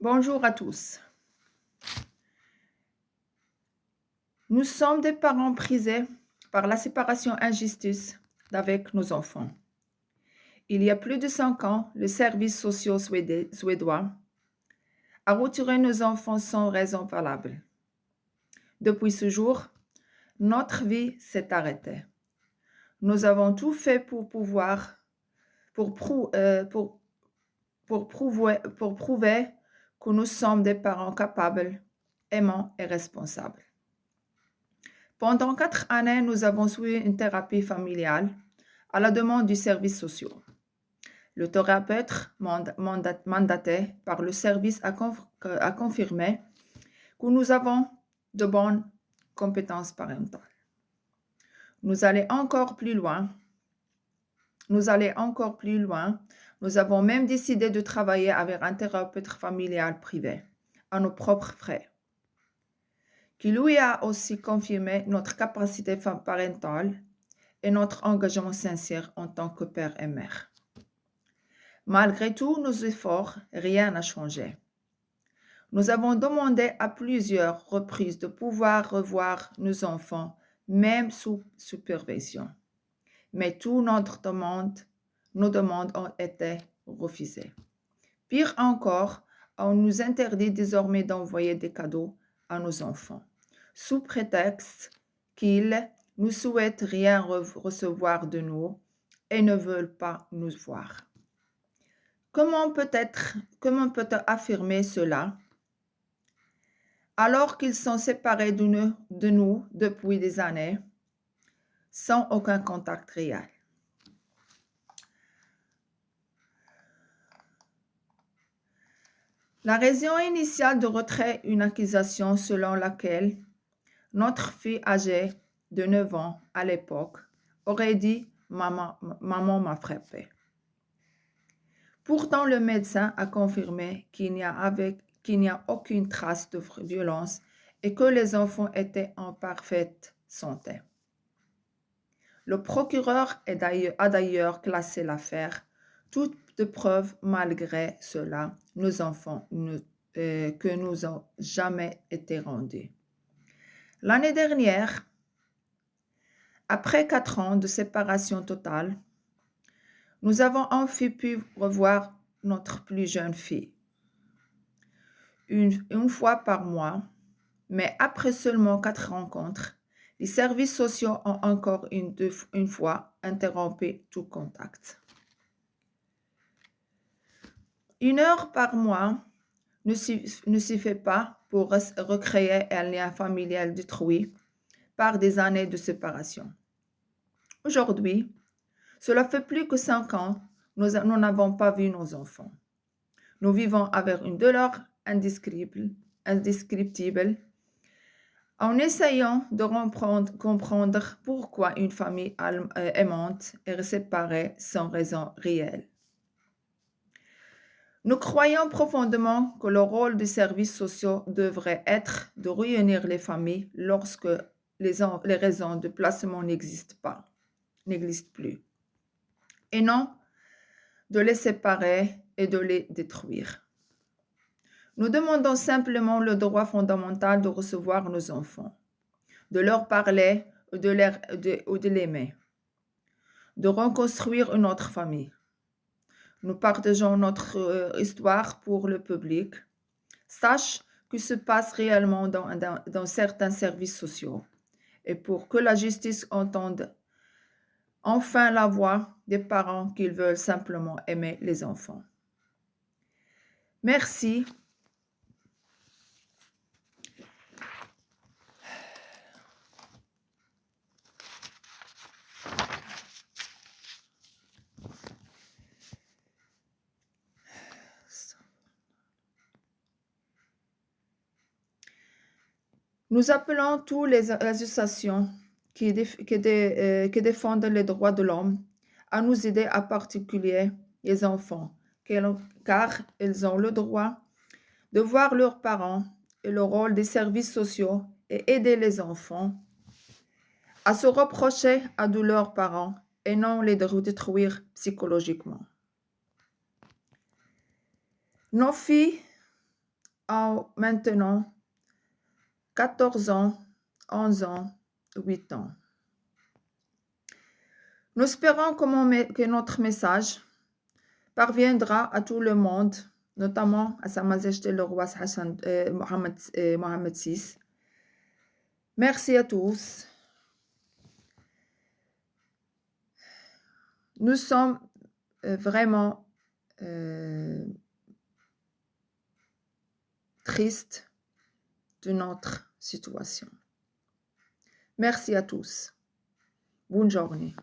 Bonjour à tous. Nous sommes des parents prisés par la séparation injustice avec nos enfants. Il y a plus de 5 ans, le service social suédois a retiré nos enfants sans raison valable. Depuis ce jour, notre vie s'est arrêtée. Nous avons tout fait pour prouver que nous sommes des parents capables, aimants et responsables. Pendant 4 années, nous avons suivi une thérapie familiale à la demande du service social. Le thérapeute mandaté par le service a confirmé que nous avons de bonnes compétences parentales. Nous allons encore plus loin. Nous avons même décidé de travailler avec un thérapeute familial privé, à nos propres frais, qui lui a aussi confirmé notre capacité parentale et notre engagement sincère en tant que père et mère. Malgré tous nos efforts, rien n'a changé. Nous avons demandé à plusieurs reprises de pouvoir revoir nos enfants, même sous supervision. Mais toutes nos demandes ont été refusées. Pire encore, on nous interdit désormais d'envoyer des cadeaux à nos enfants, sous prétexte qu'ils ne souhaitent rien recevoir de nous et ne veulent pas nous voir. Comment peut-on affirmer cela alors qu'ils sont séparés de nous depuis des années sans aucun contact réel? La raison initiale de retrait est une accusation selon laquelle notre fille âgée de 9 ans à l'époque aurait dit « Maman m'a frappé ». Pourtant, le médecin a confirmé qu'il n'y a aucune trace de violence et que les enfants étaient en parfaite santé. Le procureur a d'ailleurs classé l'affaire toute de preuve. Malgré cela, nos enfants que nous ont jamais été rendus. L'année dernière, après 4 ans de séparation totale, nous avons enfin pu revoir notre plus jeune fille une fois par mois, mais après seulement 4 rencontres, les services sociaux ont encore une fois interrompu tout contact. 1 heure par mois ne suffit pas pour recréer un lien familial détruit par des années de séparation. Aujourd'hui, cela fait plus que 5 ans, nous n'avons pas vu nos enfants. Nous vivons avec une douleur indescriptible, en essayant de comprendre pourquoi une famille aimante est séparée sans raison réelle. Nous croyons profondément que le rôle des services sociaux devrait être de réunir les familles lorsque les raisons de placement n'existent plus, et non de les séparer et de les détruire. Nous demandons simplement le droit fondamental de recevoir nos enfants, de leur parler ou de l'aimer, de reconstruire une autre famille. Nous partageons notre histoire pour le public. Sache que se passe réellement dans certains services sociaux et pour que la justice entende enfin la voix des parents qui veulent simplement aimer les enfants. Merci. Nous appelons toutes les associations qui défendent les droits de l'homme à nous aider, en particulier les enfants, car ils ont le droit de voir leurs parents et le rôle des services sociaux et aider les enfants à se reprocher à de leurs parents et non les détruire psychologiquement. Nos filles a maintenant 14 ans, 11 ans, 8 ans. Nous espérons que notre message parviendra à tout le monde, notamment à Sa Majesté le roi Mohammed VI. Merci à tous. Nous sommes vraiment tristes de notre situation. Merci à tous. Bonne journée.